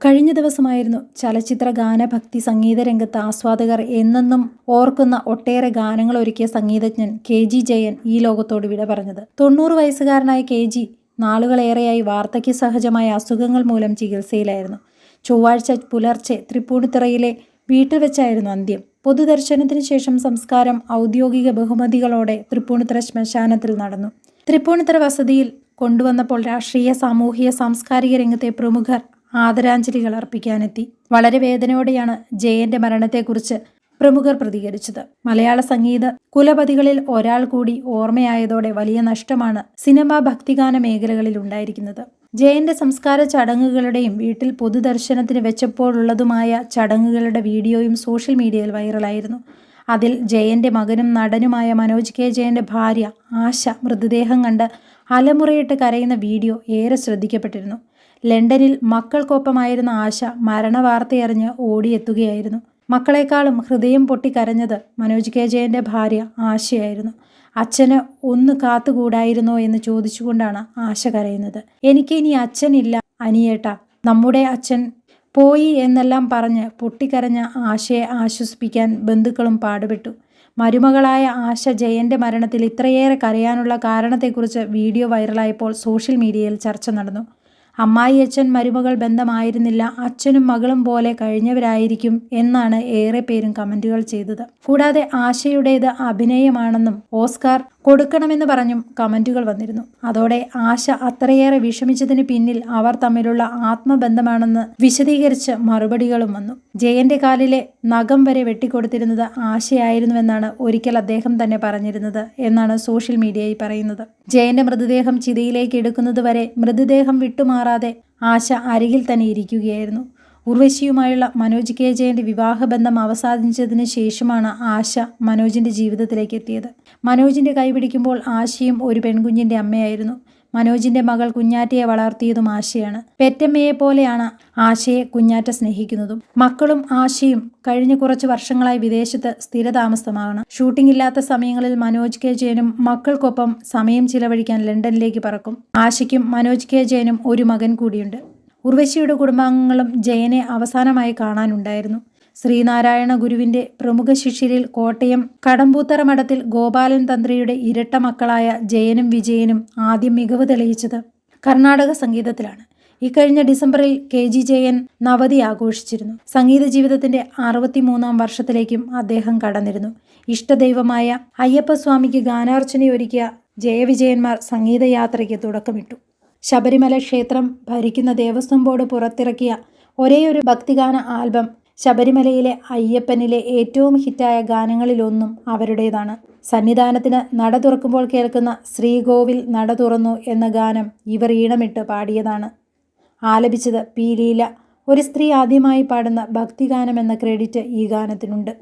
കഴിഞ്ഞ ദിവസമായിരുന്നു ചലച്ചിത്ര ഗാനഭക്തി സംഗീത രംഗത്ത് ആസ്വാദകർ എന്നെന്നും ഓർക്കുന്ന ഒട്ടേറെ ഗാനങ്ങൾ ഒരുക്കിയ സംഗീതജ്ഞൻ കെ.ജി. ജയൻ ഈ ലോകത്തോട് വിട പറഞ്ഞത്. 90 വയസ്സുകാരനായ കെ.ജി. നാളുകളേറെയായി വാർദ്ധക്യ സഹജമായ അസുഖങ്ങൾ മൂലം ചികിത്സയിലായിരുന്നു. ചൊവ്വാഴ്ച പുലർച്ചെ തൃപ്പൂണിത്തുറയിലെ വീട്ടിൽ വെച്ചായിരുന്നു അന്ത്യം. പൊതുദർശനത്തിന് ശേഷം സംസ്കാരം ഔദ്യോഗിക ബഹുമതികളോടെ തൃപ്പൂണിത്തുറ ശ്മശാനത്തിൽ നടന്നു. തൃപ്പൂണിത്തുറ വസതിയിൽ കൊണ്ടുവന്നപ്പോൾ രാഷ്ട്രീയ, സാമൂഹിക, സാംസ്കാരിക രംഗത്തെ പ്രമുഖർ ആദരാഞ്ജലികൾ അർപ്പിക്കാനെത്തി. വളരെ വേദനയോടെയാണ് ജയന്റെ മരണത്തെക്കുറിച്ച് പ്രമുഖർ പ്രതികരിച്ചത്. മലയാള സംഗീത കുലപതികളിൽ ഒരാൾ കൂടി ഓർമ്മയായതോടെ വലിയ നഷ്ടമാണ് സിനിമ, ഭക്തിഗാന മേഖലകളിൽ ഉണ്ടായിരിക്കുന്നത്. ജയന്റെ സംസ്കാര ചടങ്ങുകളുടെയും വീട്ടിൽ പൊതുദർശനത്തിന് വെച്ചപ്പോഴുള്ളതുമായ ചടങ്ങുകളുടെ വീഡിയോയും സോഷ്യൽ മീഡിയയിൽ വൈറലായിരുന്നു. അതിൽ ജയന്റെ മകനും നടനുമായ മനോജ് കെ ജയന്റെ ഭാര്യ ആശ മൃതദേഹം കണ്ട് അലമുറയിട്ട് കരയുന്ന വീഡിയോ ഏറെ ശ്രദ്ധിക്കപ്പെട്ടിരുന്നു. ലണ്ടനിൽ മക്കൾക്കൊപ്പമായിരുന്ന ആശ മരണവാർത്തയറിഞ്ഞ് ഓടിയെത്തുകയായിരുന്നു. മക്കളെക്കാളും ഹൃദയം പൊട്ടിക്കരഞ്ഞത് മനോജ് കെ ജയന്റെ ഭാര്യ ആശയായിരുന്നു. അച്ഛന് ഒന്ന് കാത്തുകൂടായിരുന്നോ എന്ന് ചോദിച്ചുകൊണ്ടാണ് ആശ കരയുന്നത്. എനിക്ക് ഇനി അച്ഛനില്ല അനിയേട്ടാ, നമ്മുടെ അച്ഛൻ പോയി എന്നെല്ലാം പറഞ്ഞ് പൊട്ടിക്കരഞ്ഞ ആശയെ ആശ്വസിപ്പിക്കാൻ ബന്ധുക്കളും പാടുപെട്ടു. മരുമകളായ ആശ ജയന്റെ മരണത്തിൽ ഇത്രയേറെ കരയാനുള്ള കാരണത്തെക്കുറിച്ച് വീഡിയോ വൈറലായപ്പോൾ സോഷ്യൽ മീഡിയയിൽ ചർച്ച നടന്നു. അമ്മായി അച്ഛൻ മരുമകൾ ബന്ധമായിരുന്നില്ല, അച്ഛനും മകളും പോലെ കഴിഞ്ഞവരായിരിക്കും എന്നാണ് ഏറെ പേരും കമന്റുകൾ ചെയ്തത്. കൂടാതെ ആശയുടേത് അഭിനയമാണെന്നും ഓസ്കാർ കൊടുക്കണമെന്ന് പറഞ്ഞും കമന്റുകൾ വന്നിരുന്നു. അതോടെ ആശ അത്രയേറെ വിഷമിച്ചതിന് പിന്നിൽ അവർ തമ്മിലുള്ള ആത്മബന്ധമാണെന്ന് വിശദീകരിച്ച് മറുപടികളും വന്നു. ജയന്റെ കാലിലെ നഖം വരെ വെട്ടിക്കൊടുത്തിരുന്നത് ആശയായിരുന്നുവെന്നാണ് ഒരിക്കൽ അദ്ദേഹം തന്നെ പറഞ്ഞിരുന്നത് എന്നാണ് സോഷ്യൽ മീഡിയയിൽ പറയുന്നത്. ജയന്റെ മൃതദേഹം ചിതയിലേക്ക് എടുക്കുന്നതുവരെ മൃതദേഹം വിട്ടുമാറാതെ ആശ അരികിൽ തന്നെ ഇരിക്കുകയായിരുന്നു. ഉർവശിയുമായുള്ള മനോജ് കെ ജയന്റെ വിവാഹബന്ധം അവസാനിച്ചതിന് ശേഷമാണ് ആശ മനോജിന്റെ ജീവിതത്തിലേക്ക് എത്തിയത്. മനോജിന്റെ കൈപിടിക്കുമ്പോൾ ആശയും ഒരു പെൺകുഞ്ഞിന്റെ അമ്മയായിരുന്നു. മനോജിന്റെ മകൾ കുഞ്ഞാറ്റയെ വളർത്തിയതും ആശയാണ്. പെറ്റമ്മയെ പോലെയാണ് ആശയെ കുഞ്ഞാറ്റ സ്നേഹിക്കുന്നതും. മക്കളും ആശയും കഴിഞ്ഞ കുറച്ച് വർഷങ്ങളായി വിദേശത്ത് സ്ഥിരതാമസമാണ്. ഷൂട്ടിംഗ് ഇല്ലാത്ത സമയങ്ങളിൽ മനോജ് കെ ജയനും മക്കൾക്കൊപ്പം സമയം ചിലവഴിക്കാൻ ലണ്ടനിലേക്ക് പറക്കും. ആശയ്ക്കും മനോജ് കെ ജയനും ഒരു മകൻ കൂടിയുണ്ട്. ഉർവശിയുടെ കുടുംബാംഗങ്ങളും ജയനെ അവസാനമായി കാണാനുണ്ടായിരുന്നു. ശ്രീനാരായണ ഗുരുവിന്റെ പ്രമുഖ ശിഷ്യരിൽ കോട്ടയം കടമ്പൂത്തറ മഠത്തിൽ ഗോപാലൻ തന്ത്രിയുടെ ഇരട്ട മക്കളായ ജയനും വിജയനും ആദ്യം മികവ് തെളിയിച്ചത് കർണാടക സംഗീതത്തിലാണ്. ഇക്കഴിഞ്ഞ ഡിസംബറിൽ കെ.ജി. ജയൻ നവതി ആഘോഷിച്ചിരുന്നു. സംഗീത ജീവിതത്തിന്റെ 63-ാം വർഷത്തിലേക്കും അദ്ദേഹം കടന്നിരുന്നു. ഇഷ്ടദൈവമായ അയ്യപ്പസ്വാമിക്ക് ഗാനാർച്ചനയൊരുക്കിയ ജയവിജയന്മാർ സംഗീതയാത്രയ്ക്ക് തുടക്കമിട്ടു. ശബരിമല ക്ഷേത്രം ഭരിക്കുന്ന ദേവസ്വം ബോർഡ് പുറത്തിറക്കിയ ഒരേയൊരു ഭക്തിഗാന ആൽബം ശബരിമലയിലെ അയ്യപ്പനിലെ ഏറ്റവും ഹിറ്റായ ഗാനങ്ങളിലൊന്നും അവരുടേതാണ്. സന്നിധാനത്തിന് നട തുറക്കുമ്പോൾ കേൾക്കുന്ന ശ്രീകോവിൽ നട തുറന്നു എന്ന ഗാനം ഇവർ ഈണമിട്ട് പാടിയതാണ്. ആലപിച്ചത് പി. ലീല. ഒരു സ്ത്രീ ആദ്യമായി പാടുന്ന ഭക്തിഗാനം എന്ന ക്രെഡിറ്റ് ഈ ഗാനത്തിനുണ്ട്.